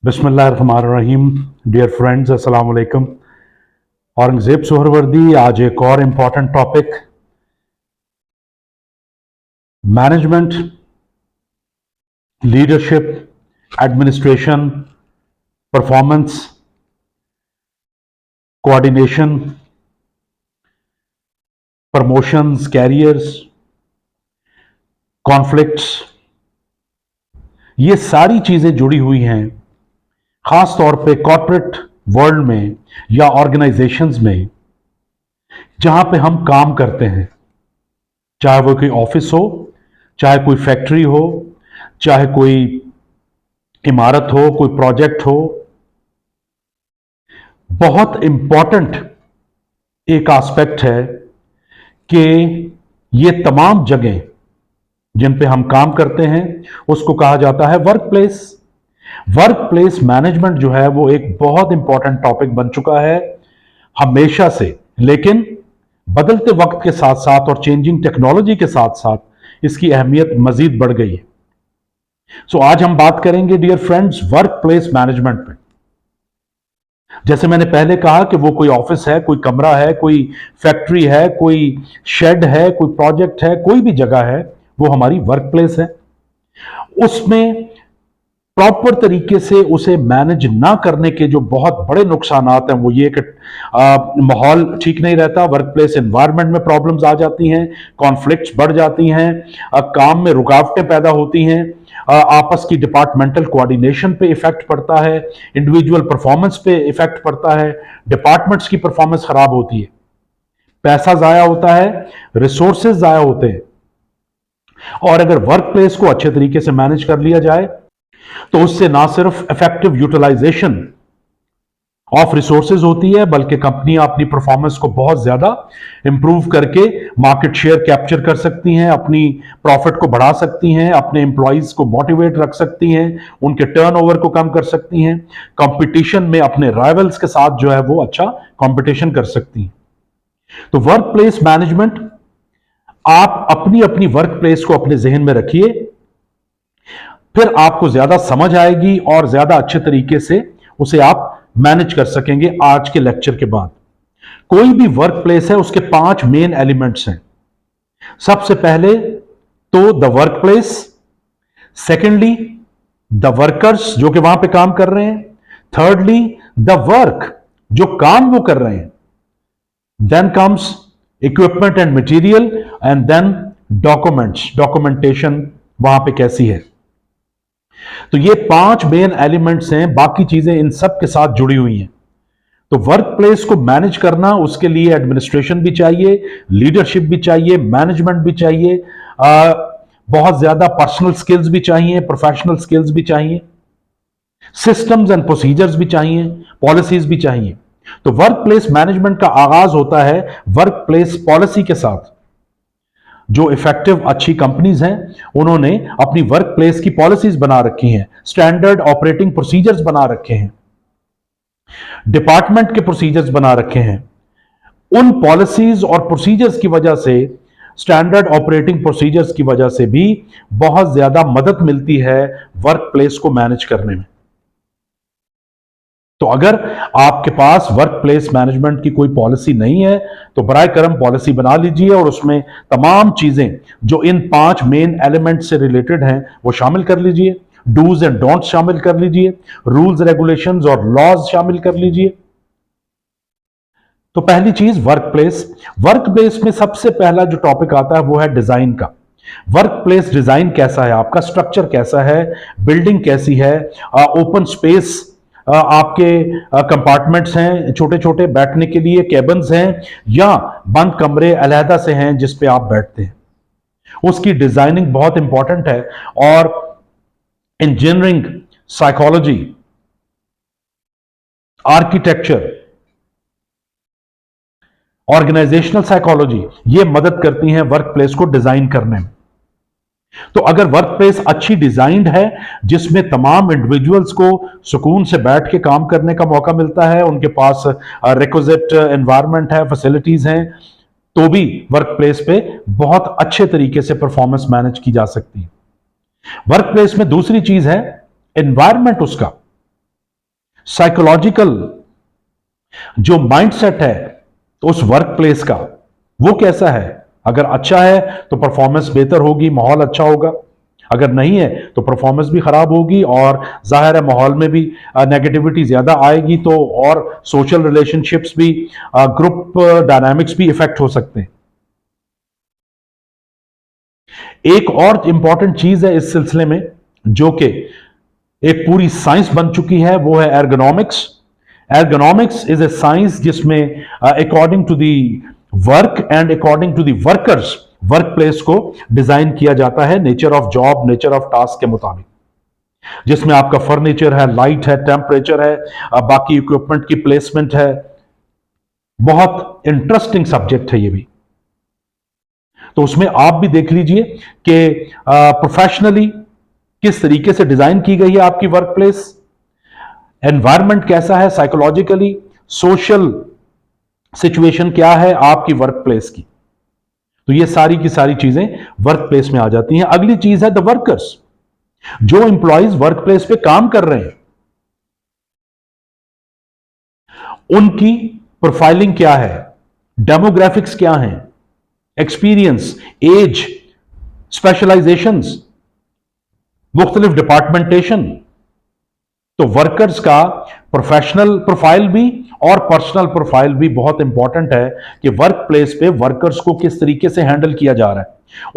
बिस्मिल्लाहिर्रहमानिर्रहीम। Dear friends, अस्सलाम वालेकुम। औरंगजेब सुहरवर्दी, आज एक और important topic, management, leadership, administration, performance, coordination, promotions, carriers, conflicts, ये सारी चीजें जुड़ी हुई हैं खास तौर पे कॉर्पोरेट वर्ल्ड में या ऑर्गेनाइजेशंस में जहां पे हम काम करते हैं, चाहे वो कोई ऑफिस हो, चाहे कोई फैक्ट्री हो, चाहे कोई इमारत हो, कोई प्रोजेक्ट हो। बहुत इंपॉर्टेंट एक एस्पेक्ट है कि ये तमाम जगह जिन पे हम काम करते हैं उसको कहा जाता है work place. Work place management जो है वो एक बहुत इंपॉर्टेंट टॉपिक बन चुका है हमेशा से, लेकिन बदलते वक्त के साथ साथ और चेंजिंग टेक्नोलॉजी के साथ साथ इसकी अहमियत मजीद बढ़ गई है। सो आज हम बात करेंगे dear friends work place management पे। जैसे मैंने पहले कहा कि वो कोई ऑफिस है, कोई कमरा है, कोई फैक्ट्री है, कोई शेड है, कोई प्रोजेक्ट है, कोई भी जगह है, वो हमारी वर्क प्लेस है। उसमें प्रॉपर तरीके से उसे मैनेज ना करने के जो बहुत बड़े नुकसान हैं वो ये कि माहौल ठीक नहीं रहता, वर्क प्लेस एनवायरनमेंट में प्रॉब्लम्स आ जाती हैं, कॉन्फ्लिक्ट्स बढ़ जाती हैं, काम में रुकावटें पैदा होती हैं, आपस की डिपार्टमेंटल कोऑर्डिनेशन पे इफेक्ट पड़ता है, इंडिविजुअल परफॉर्मेंस पे इफेक्ट पड़ता है, डिपार्टमेंट्स की परफॉर्मेंस खराब होती है, पैसा जाया होता है, रिसोर्सेज जाया होते हैं। और अगर वर्क प्लेस को अच्छे तरीके से मैनेज कर लिया जाए तो उससे ना सिर्फ इफेक्टिव यूटिलाइजेशन ऑफ रिसोर्सेज होती है, बल्कि कंपनियां अपनी परफॉर्मेंस को बहुत ज्यादा इंप्रूव करके मार्केट शेयर कैप्चर कर सकती हैं, अपनी प्रॉफिट को बढ़ा सकती हैं, अपने एम्प्लॉइज को मोटिवेट रख सकती हैं, उनके टर्नओवर को कम कर सकती हैं, कंपटीशन में अपने राइवल्स के साथ जो है वो अच्छा कंपटीशन कर सकती हैं। तो वर्क प्लेस मैनेजमेंट, आप अपनी अपनी वर्क प्लेस को अपने जहन में रखिए, फिर आपको ज्यादा समझ आएगी और ज्यादा अच्छे तरीके से उसे आप मैनेज कर सकेंगे। आज के लेक्चर के बाद कोई भी वर्क प्लेस है उसके 5 मेन एलिमेंट्स हैं। सबसे पहले तो the work place, secondly the workers जो कि वहां पे काम कर रहे हैं, थर्डली द वर्क जो काम वो कर रहे हैं, then comes equipment and material, and then documents, documentation वहां पे कैसी है। तो ये 5 मेन एलिमेंट्स हैं, बाकी चीजें इन सब के साथ जुड़ी हुई हैं। तो वर्क प्लेस को मैनेज करना, उसके लिए एडमिनिस्ट्रेशन भी चाहिए, लीडरशिप भी चाहिए, मैनेजमेंट भी चाहिए, बहुत ज्यादा पर्सनल स्किल्स भी चाहिए, प्रोफेशनल स्किल्स भी चाहिए, सिस्टम्स एंड प्रोसीजर्स भी चाहिए, पॉलिसीज भी चाहिए। तो वर्क प्लेस मैनेजमेंट का आगाज होता है वर्क प्लेस पॉलिसी के साथ। जो इफेक्टिव अच्छी कंपनीज हैं उन्होंने अपनी वर्क प्लेस की पॉलिसीज बना रखी हैं, स्टैंडर्ड ऑपरेटिंग प्रोसीजर्स बना रखे हैं, डिपार्टमेंट के प्रोसीजर्स बना रखे हैं। उन पॉलिसीज और प्रोसीजर्स की वजह से, स्टैंडर्ड ऑपरेटिंग प्रोसीजर्स की वजह से भी बहुत ज्यादा मदद मिलती है वर्क प्लेस को मैनेज करने में। तो अगर आपके पास वर्क प्लेस मैनेजमेंट की कोई पॉलिसी नहीं है तो बराए करम पॉलिसी बना लीजिए और उसमें तमाम चीजें जो इन 5 मेन एलिमेंट से रिलेटेड हैं वो शामिल कर लीजिए, डूज एंड डोंट्स शामिल कर लीजिए, रूल्स रेगुलेशंस और लॉज शामिल कर लीजिए। तो पहली चीज वर्क प्लेस। वर्क प्लेस में सबसे पहला जो टॉपिक आता है वो है डिजाइन का। वर्क प्लेस डिजाइन कैसा है, आपका स्ट्रक्चर कैसा है, बिल्डिंग कैसी है, ओपन स्पेस आपके कंपार्टमेंट्स हैं छोटे छोटे बैठने के लिए, केबिन्स हैं, या बंद कमरे अलहदा से हैं जिस पे आप बैठते हैं, उसकी डिजाइनिंग बहुत इंपॉर्टेंट है। और engineering, psychology, architecture, organizational psychology, ये मदद करती हैं वर्क प्लेस को डिजाइन करने में। तो अगर वर्क प्लेस अच्छी डिजाइंड है जिसमें तमाम इंडिविजुअल्स को सुकून से बैठ के काम करने का मौका मिलता है, उनके पास रिक्विजिट एनवायरनमेंट है, फैसिलिटीज हैं, तो भी वर्क प्लेस पे बहुत अच्छे तरीके से परफॉर्मेंस मैनेज की जा सकती है। वर्क प्लेस में दूसरी चीज है एनवायरनमेंट उसका। साइकोलॉजिकल जो माइंडसेट है तो उस वर्क प्लेस का वो कैसा है। अगर अच्छा है तो परफॉर्मेंस बेहतर होगी, माहौल अच्छा होगा। अगर नहीं है तो परफॉर्मेंस भी खराब होगी और जाहिर है माहौल में भी नेगेटिविटी ज्यादा आएगी, तो और सोशल रिलेशनशिप्स भी, ग्रुप डायनामिक्स भी इफेक्ट हो सकते हैं। एक और इंपॉर्टेंट चीज है इस सिलसिले में जो कि एक पूरी साइंस बन चुकी है, वो है ergonomics. Ergonomics is a science जिसमें according to the work and according to the workers work place को डिजाइन किया जाता है nature of job, nature of task के मुताबिक, जिसमें आपका फर्नीचर है, लाइट है, टेम्परेचर है, बाकी इक्विपमेंट की प्लेसमेंट है। बहुत इंटरेस्टिंग सब्जेक्ट है ये भी। तो उसमें आप भी देख लीजिए कि प्रोफेशनली किस तरीके से डिजाइन की गई है आपकी वर्क प्लेस, एनवायरमेंट कैसा है, साइकोलॉजिकली सोशल सिचुएशन क्या है आपकी वर्क प्लेस की। तो ये सारी की सारी चीजें वर्क प्लेस में आ जाती हैं। अगली चीज है द वर्कर्स, जो इंप्लॉइज वर्क प्लेस पे काम कर रहे हैं, उनकी प्रोफाइलिंग क्या है, डेमोग्राफिक्स क्या है, एक्सपीरियंस, एज, स्पेशलाइजेशंस, मुख्तलिफ डिपार्टमेंटेशन। तो वर्कर्स का प्रोफेशनल प्रोफाइल भी और पर्सनल प्रोफाइल भी बहुत इंपॉर्टेंट है कि वर्क प्लेस पे वर्कर्स को किस तरीके से हैंडल किया जा रहा है,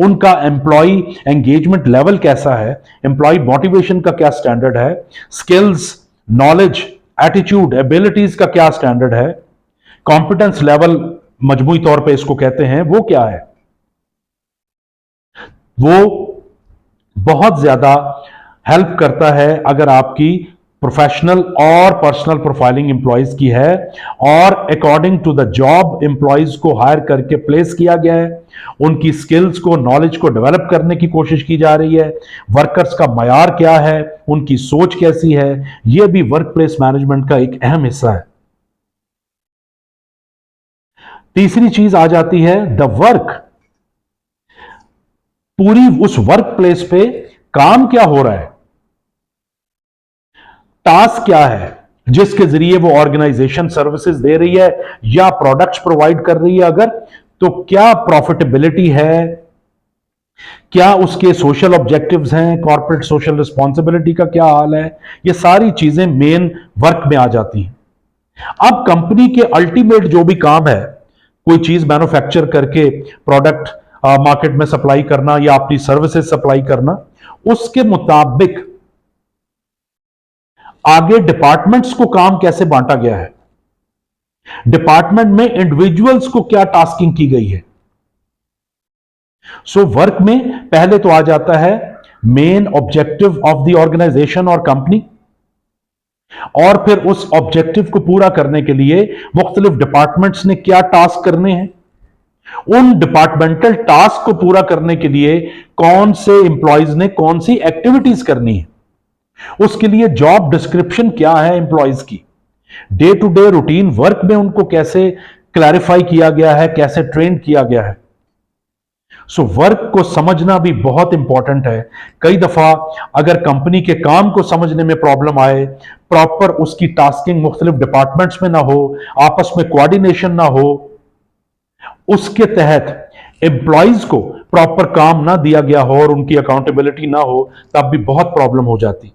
उनका एम्प्लॉय एंगेजमेंट लेवल कैसा है, एम्प्लॉय मोटिवेशन का क्या स्टैंडर्ड है, स्किल्स, नॉलेज, एटीट्यूड, एबिलिटीज का क्या स्टैंडर्ड है, कॉम्पिटेंस लेवल मजमूई तौर पे इसको कहते हैं, वो क्या है। वो बहुत ज्यादा हेल्प करता है अगर आपकी प्रोफेशनल और पर्सनल प्रोफाइलिंग एम्प्लॉयज की है और according to the job employees को हायर करके प्लेस किया गया है, उनकी स्किल्स को, नॉलेज को डेवलप करने की कोशिश की जा रही है, वर्कर्स का मयार क्या है, उनकी सोच कैसी है, यह भी वर्क प्लेस मैनेजमेंट का एक अहम हिस्सा है। तीसरी चीज आ जाती है द वर्क। पूरी उस वर्क प्लेस पे काम क्या हो रहा है, टास्क क्या है जिसके जरिए वो ऑर्गेनाइजेशन सर्विसेज दे रही है या प्रोडक्ट्स प्रोवाइड कर रही है, अगर तो क्या प्रॉफिटेबिलिटी है, क्या उसके सोशल ऑब्जेक्टिव्स हैं, कॉर्पोरेट सोशल रिस्पॉन्सिबिलिटी का क्या हाल है, ये सारी चीजें मेन वर्क में आ जाती हैं। अब कंपनी के अल्टीमेट जो भी काम है, कोई चीज मैन्युफैक्चर करके प्रोडक्ट मार्केट में सप्लाई करना या अपनी सर्विसेज सप्लाई करना, उसके मुताबिक आगे डिपार्टमेंट्स को काम कैसे बांटा गया है, डिपार्टमेंट में इंडिविजुअल्स को क्या टास्किंग की गई है। सो वर्क में पहले तो आ जाता है main objective of the organization और कंपनी, और फिर उस ऑब्जेक्टिव को पूरा करने के लिए मुख्तलिफ डिपार्टमेंट्स ने क्या टास्क करने हैं, उन डिपार्टमेंटल टास्क को पूरा करने के लिए कौन से एम्प्लॉयज ने कौन सी एक्टिविटीज करनी है, उसके लिए जॉब डिस्क्रिप्शन क्या है एम्प्लॉयज की, day to day routine work में उनको कैसे क्लैरिफाई किया गया है, कैसे ट्रेन किया गया है। सो वर्क को समझना भी बहुत इंपॉर्टेंट है। कई दफा अगर कंपनी के काम को समझने में प्रॉब्लम आए, प्रॉपर उसकी टास्किंग मुख्तलिफ डिपार्टमेंट्स में ना हो, आपस में कोऑर्डिनेशन ना हो, उसके तहत एम्प्लॉयज को प्रॉपर काम ना दिया गया हो और उनकी अकाउंटेबिलिटी ना हो, तब भी बहुत प्रॉब्लम हो जाती।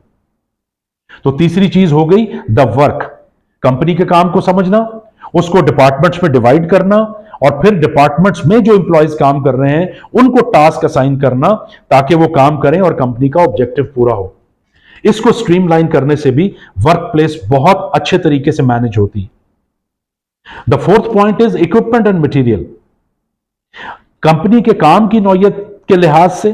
तो तीसरी चीज हो गई द वर्क, कंपनी के काम को समझना, उसको डिपार्टमेंट्स में डिवाइड करना और फिर डिपार्टमेंट्स में जो एम्प्लॉयज काम कर रहे हैं उनको टास्क असाइन करना ताकि वो काम करें और कंपनी का ऑब्जेक्टिव पूरा हो। इसको स्ट्रीमलाइन करने से भी वर्क प्लेस बहुत अच्छे तरीके से मैनेज होती है। The fourth point is equipment and material. Company के काम की नौयत के लिहाज से,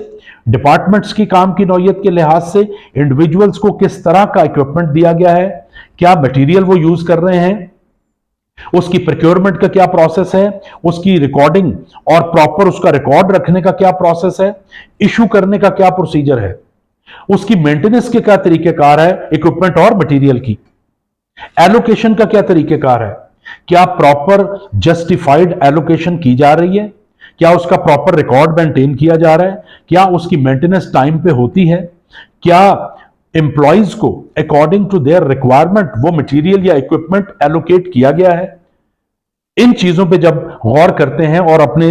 डिपार्टमेंट्स की काम की नौयत के लिहाज से इंडिविजुअल्स को किस तरह का इक्विपमेंट दिया गया है, क्या मटेरियल वो यूज कर रहे हैं, उसकी प्रोक्योरमेंट का क्या प्रोसेस है, उसकी रिकॉर्डिंग और प्रॉपर उसका रिकॉर्ड रखने का क्या प्रोसेस है, इशू करने का क्या प्रोसीजर है, उसकी मेंटेनेंस के क्या तरीकेकार है इक्विपमेंट और मटेरियल की, एलोकेशन का क्या तरीकेकार है, क्या प्रॉपर जस्टिफाइड एलोकेशन की जा रही है, क्या उसका प्रॉपर रिकॉर्ड मेंटेन किया जा रहा है, क्या उसकी मेंटेनेंस टाइम पे होती है, क्या एम्प्लॉइज को अकॉर्डिंग टू देयर रिक्वायरमेंट वो मटेरियल या इक्विपमेंट एलोकेट किया गया है। इन चीजों पे जब गौर करते हैं और अपने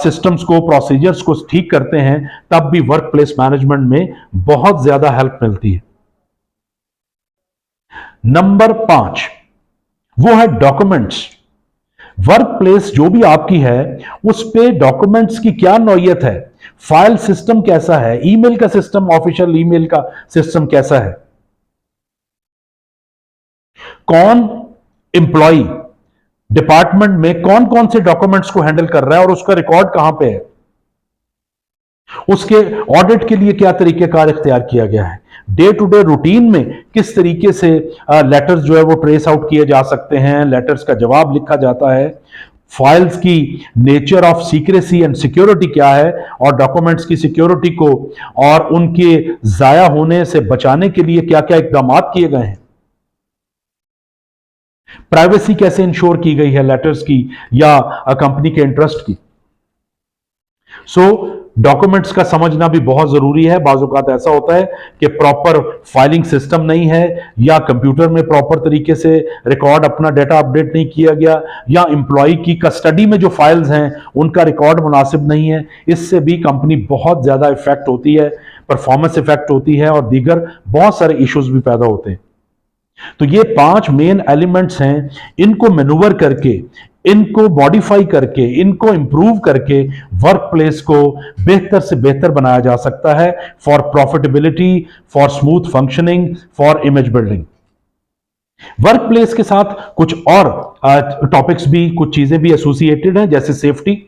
सिस्टम्स को, प्रोसीजर्स को ठीक करते हैं, तब भी वर्क प्लेस मैनेजमेंट में बहुत ज्यादा हेल्प मिलती है। नंबर 5 वो है डॉक्यूमेंट्स। वर्क प्लेस जो भी आपकी है उस पे डॉक्यूमेंट्स की क्या नौयत है, फाइल सिस्टम कैसा है, ईमेल का सिस्टम, ऑफिशियल ईमेल का सिस्टम कैसा है, कौन एम्प्लॉय डिपार्टमेंट में कौन कौन से डॉक्यूमेंट्स को हैंडल कर रहा है और उसका रिकॉर्ड कहां पे है, उसके ऑडिट के लिए क्या तरीकेकार इख्तियार किया गया है, डे टू डे रूटीन में किस तरीके से लेटर्स जो है वो ट्रेस आउट किए जा सकते हैं, लेटर्स का जवाब लिखा जाता है, फाइल्स की nature of secrecy and security क्या है, और डॉक्यूमेंट्स की सिक्योरिटी को और उनके जाया होने से बचाने के लिए क्या क्या इकदाम किए गए हैं, प्राइवेसी कैसे इंश्योर की गई है लेटर्स की या कंपनी के इंटरेस्ट की। सो डॉक्यूमेंट्स का समझना भी बहुत जरूरी है। बाज़ औक़ात ऐसा होता है कि प्रॉपर फाइलिंग सिस्टम नहीं है, या कंप्यूटर में प्रॉपर तरीके से रिकॉर्ड अपना डाटा अपडेट नहीं किया गया, या एम्प्लॉय की कस्टडी में जो फाइल्स हैं उनका रिकॉर्ड मुनासिब नहीं है। इससे भी कंपनी बहुत ज्यादा इफेक्ट होती है, परफॉर्मेंस इफेक्ट होती है और दीगर बहुत सारे इश्यूज भी पैदा होते हैं। तो ये 5 मेन एलिमेंट्स हैं, इनको मैनूवर करके, इनको मॉडिफाई करके, इनको इंप्रूव करके वर्क प्लेस को बेहतर से बेहतर बनाया जा सकता है for profitability, for smooth functioning, for image building. Work place के साथ कुछ और टॉपिक्स भी, कुछ चीजें भी एसोसिएटेड हैं, जैसे सेफ्टी।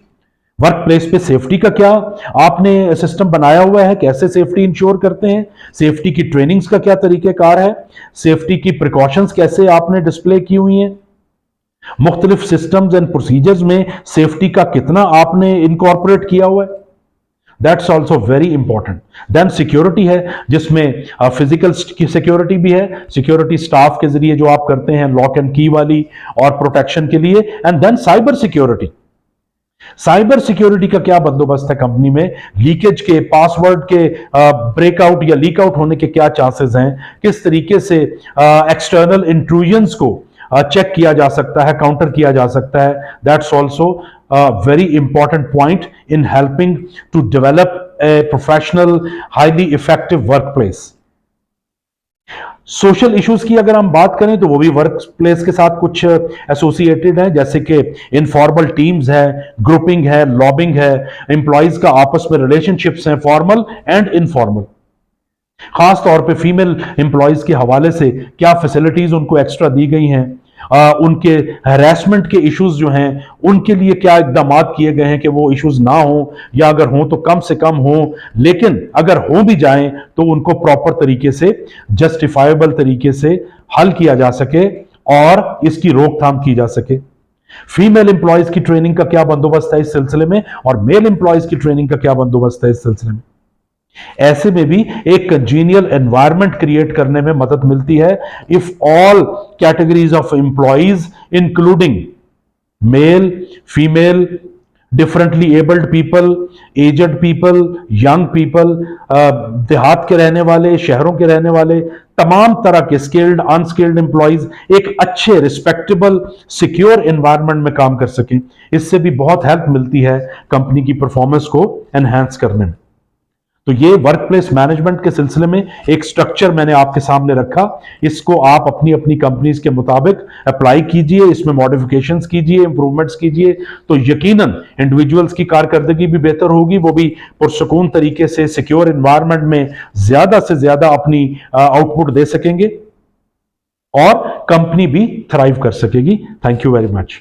वर्क प्लेस पे सेफ्टी का क्या आपने सिस्टम बनाया हुआ है, कैसे सेफ्टी इंश्योर करते हैं, सेफ्टी की ट्रेनिंग्स का क्या तरीकेकार है, सेफ्टी की प्रिकॉशंस कैसे आपने डिस्प्ले की हुई हैं, मुख्तलिफ सिस्टम्स एंड प्रोसीजर्स में सेफ्टी का कितना आपने इनकॉर्पोरेट किया हुआ है, that's also very important. Then security है, जिसमें फिजिकल सिक्योरिटी भी है, सिक्योरिटी स्टाफ के जरिए जो आप करते हैं लॉक एंड की वाली और प्रोटेक्शन के लिए, and then cyber security. Cyber security का क्या बंदोबस्त है कंपनी में, लीकेज के, पासवर्ड के ब्रेकआउट या लीक आउट होने के क्या चांसेस हैं, किस तरीके से एक्सटर्नल इंट्रूजन्स को चेक किया जा सकता है, काउंटर किया जा सकता है। That's also very important point in helping to develop a professional highly effective work place. Social issues की अगर हम बात करें तो वो भी वर्क प्लेस के साथ कुछ एसोसिएटेड है, जैसे कि इनफॉर्मल टीम्स है, ग्रुपिंग है, लॉबिंग है, एम्प्लॉयज का आपस में रिलेशनशिप्स हैं, फॉर्मल एंड इनफॉर्मल। खास तौर पे फीमेल एम्प्लॉयज के हवाले से क्या फैसिलिटीज उनको एक्स्ट्रा दी गई हैं, उनके हैरेसमेंट के इश्यूज जो हैं उनके लिए क्या इकदाम किए गए हैं कि वो इश्यूज ना हो, या अगर हो तो कम से कम हो, लेकिन अगर हो भी जाएं तो उनको प्रॉपर तरीके से, जस्टिफाइबल तरीके से हल किया जा सके और इसकी रोकथाम की जा सके। फीमेल एम्प्लॉयज की ट्रेनिंग का क्या बंदोबस्त है इस सिलसिले में, और मेल एम्प्लॉयज की ट्रेनिंग का क्या बंदोबस्त है इस सिलसिले में। ऐसे में भी एक कंजीनियल एनवायरनमेंट क्रिएट करने में मदद मिलती है if all categories of employees including male, female, differently abled people, aged people, young people, देहात के रहने वाले, शहरों के रहने वाले, तमाम तरह के स्किल्ड, अनस्किल्ड एम्प्लॉयज एक अच्छे, रिस्पेक्टेबल, सिक्योर एनवायरनमेंट में काम कर सकें। इससे भी बहुत हेल्प मिलती है कंपनी की परफॉर्मेंस को एनहांस करने में। तो ये वर्क प्लेस मैनेजमेंट के सिलसिले में एक स्ट्रक्चर मैंने आपके सामने रखा, इसको आप अपनी अपनी कंपनीज के मुताबिक अप्लाई कीजिए, इसमें मॉडिफिकेशंस कीजिए, इंप्रूवमेंट्स कीजिए, तो यकीनन इंडिविजुअल्स की कारकर्दगी भी बेहतर होगी, वो भी पुरसुकून तरीके से सिक्योर एनवायरनमेंट में ज्यादा से ज्यादा अपनी आउटपुट दे सकेंगे और कंपनी भी थ्राइव कर सकेगी। Thank you very much.